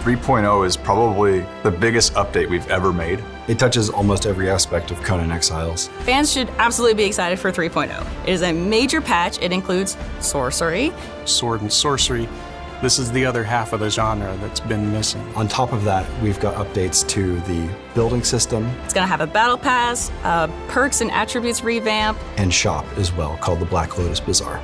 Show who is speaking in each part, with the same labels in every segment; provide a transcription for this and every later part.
Speaker 1: 3.0 is probably the biggest update we've ever made.
Speaker 2: It touches almost every aspect of Conan Exiles.
Speaker 3: Fans should absolutely be excited for 3.0. It is a major patch. It includes sorcery.
Speaker 4: Sword and sorcery. This is the other half of the genre that's been missing.
Speaker 2: On top of that, we've got updates to the building system.
Speaker 3: It's going to have a battle pass, perks and attributes revamp.
Speaker 2: And shop as well, called the Black Lotus Bazaar.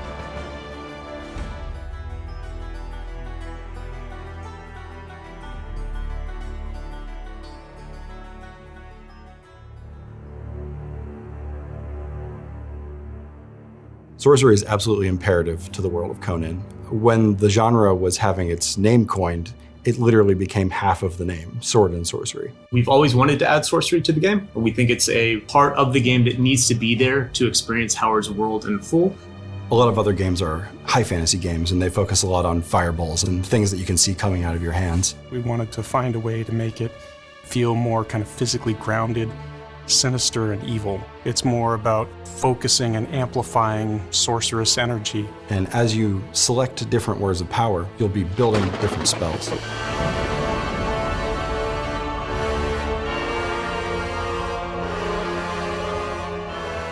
Speaker 2: Sorcery is absolutely imperative to the world of Conan. When the genre was having its name coined, it literally became half of the name, sword and sorcery.
Speaker 5: We've always wanted to add sorcery to the game. We think it's a part of the game that needs to be there to experience Howard's world in full.
Speaker 2: A lot of other games are high fantasy games, and they focus a lot on fireballs and things that you can see coming out of your hands.
Speaker 4: We wanted to find a way to make it feel more kind of physically grounded, sinister and evil. It's more about focusing and amplifying sorceress energy.
Speaker 2: And as you select different words of power, you'll be building different spells.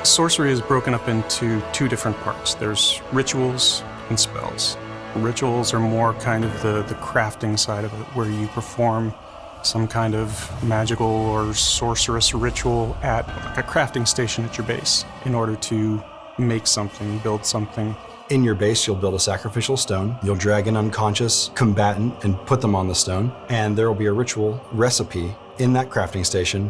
Speaker 4: Sorcery is broken up into two different parts. There's rituals and spells. Rituals are more kind of the crafting side of it, where you perform some kind of magical or sorcerous ritual at a crafting station at your base in order to make something, build something.
Speaker 2: In your base, you'll build a sacrificial stone. You'll drag an unconscious combatant and put them on the stone, and there will be a ritual recipe in that crafting station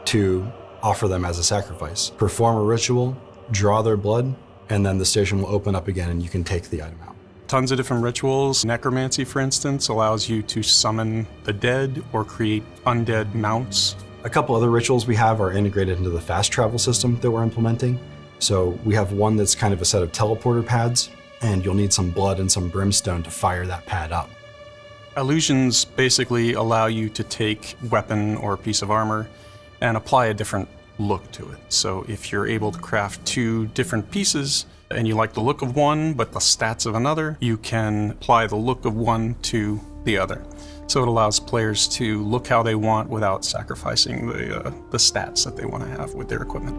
Speaker 2: to offer them as a sacrifice. Perform a ritual, draw their blood, and then the station will open up again and you can take the item out.
Speaker 4: Tons of different rituals. Necromancy, for instance, allows you to summon the dead or create undead mounts.
Speaker 2: A couple other rituals we have are integrated into the fast travel system that we're implementing. So we have one that's kind of a set of teleporter pads, and you'll need some blood and some brimstone to fire that pad up.
Speaker 4: Illusions basically allow you to take a weapon or a piece of armor and apply a different look to it. So if you're able to craft two different pieces, and you like the look of one, but the stats of another, you can apply the look of one to the other. So it allows players to look how they want without sacrificing the stats that they want to have with their equipment.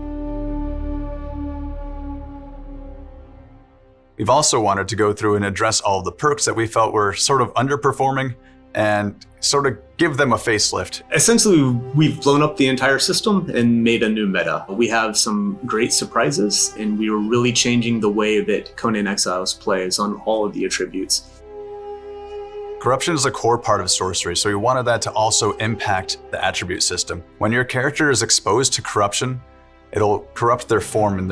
Speaker 1: We've also wanted to go through and address all of the perks that we felt were sort of underperforming and sort of give them a facelift.
Speaker 5: Essentially, we've blown up the entire system and made a new meta. We have some great surprises, and we are really changing the way that Conan Exiles plays on all of the attributes.
Speaker 1: Corruption is a core part of sorcery, so we wanted that to also impact the attribute system. When your character is exposed to corruption, it'll corrupt their form and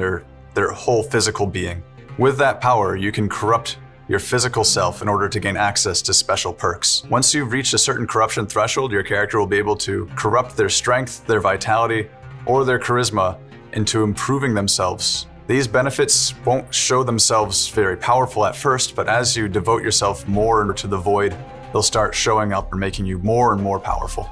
Speaker 1: their whole physical being. With that power, you can corrupt your physical self in order to gain access to special perks. Once you've reached a certain corruption threshold, your character will be able to corrupt their strength, their vitality, or their charisma into improving themselves. These benefits won't show themselves very powerful at first, but as you devote yourself more to the void, they'll start showing up and making you more and more powerful.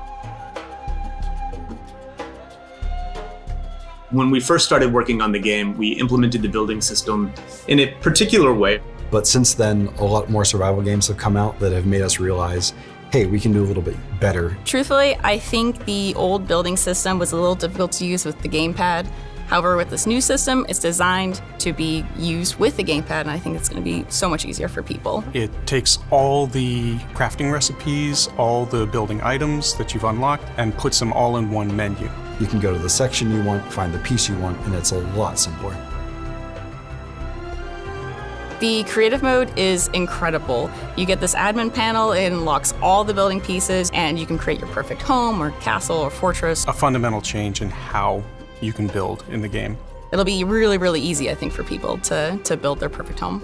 Speaker 5: When we first started working on the game, we implemented the building system in a particular way.
Speaker 2: But since then, a lot more survival games have come out that have made us realize, hey, we can do a little bit better.
Speaker 3: Truthfully, I think the old building system was a little difficult to use with the gamepad. However, with this new system, it's designed to be used with the gamepad, and I think it's going to be so much easier for people.
Speaker 4: It takes all the crafting recipes, all the building items that you've unlocked, and puts them all in one menu.
Speaker 2: You can go to the section you want, find the piece you want, and it's a lot simpler.
Speaker 3: The creative mode is incredible. You get this admin panel, it unlocks all the building pieces, and you can create your perfect home or castle or fortress.
Speaker 4: A fundamental change in how you can build in the game.
Speaker 3: It'll be really, really easy, I think, for people to build their perfect home.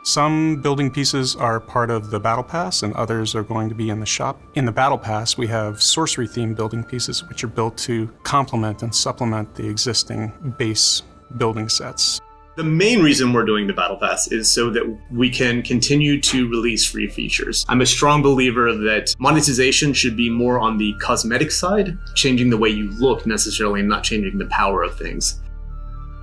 Speaker 4: Some building pieces are part of the Battle Pass, and others are going to be in the shop. In the Battle Pass, we have sorcery-themed building pieces, which are built to complement and supplement the existing base building sets.
Speaker 5: The main reason we're doing the Battle Pass is so that we can continue to release free features. I'm a strong believer that monetization should be more on the cosmetic side, changing the way you look necessarily and not changing the power of things.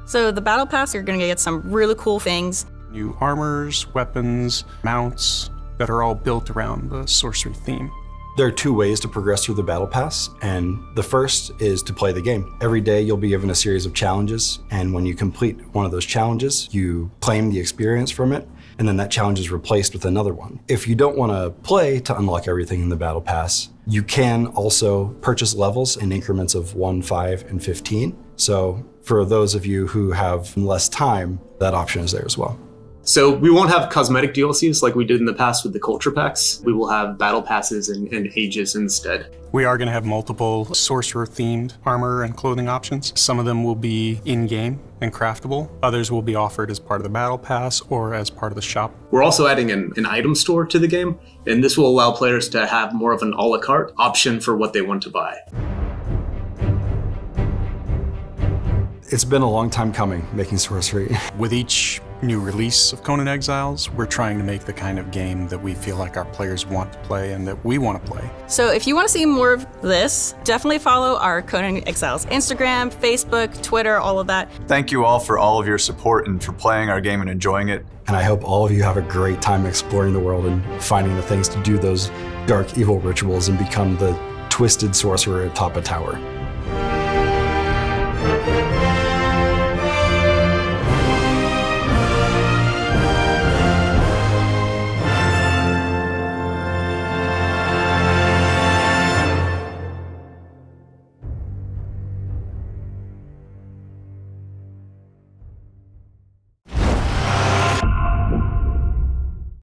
Speaker 3: So the Battle Pass, you're going to get some really cool things.
Speaker 4: New armors, weapons, mounts, that are all built around the sorcery theme.
Speaker 2: There are two ways to progress through the Battle Pass, and the first is to play the game. Every day you'll be given a series of challenges, and when you complete one of those challenges, you claim the experience from it, and then that challenge is replaced with another one. If you don't want to play to unlock everything in the Battle Pass, you can also purchase levels in increments of 1, 5, and 15. So for those of you who have less time, that option is there as well.
Speaker 5: So we won't have cosmetic DLCs like we did in the past with the culture packs. We will have battle passes and ages instead.
Speaker 4: We are going to have multiple sorcerer-themed armor and clothing options. Some of them will be in-game and craftable. Others will be offered as part of the battle pass or as part of the shop.
Speaker 5: We're also adding an item store to the game, and this will allow players to have more of an a la carte option for what they want to buy.
Speaker 2: It's been a long time coming, making sorcery.
Speaker 4: With each new release of Conan Exiles, we're trying to make the kind of game that we feel like our players want to play and that we want to play.
Speaker 3: So if you want to see more of this, definitely follow our Conan Exiles Instagram, Facebook, Twitter, all of that.
Speaker 1: Thank you all for all of your support and for playing our game and enjoying it.
Speaker 2: And I hope all of you have a great time exploring the world and finding the things to do those dark, evil rituals and become the twisted sorcerer atop a tower.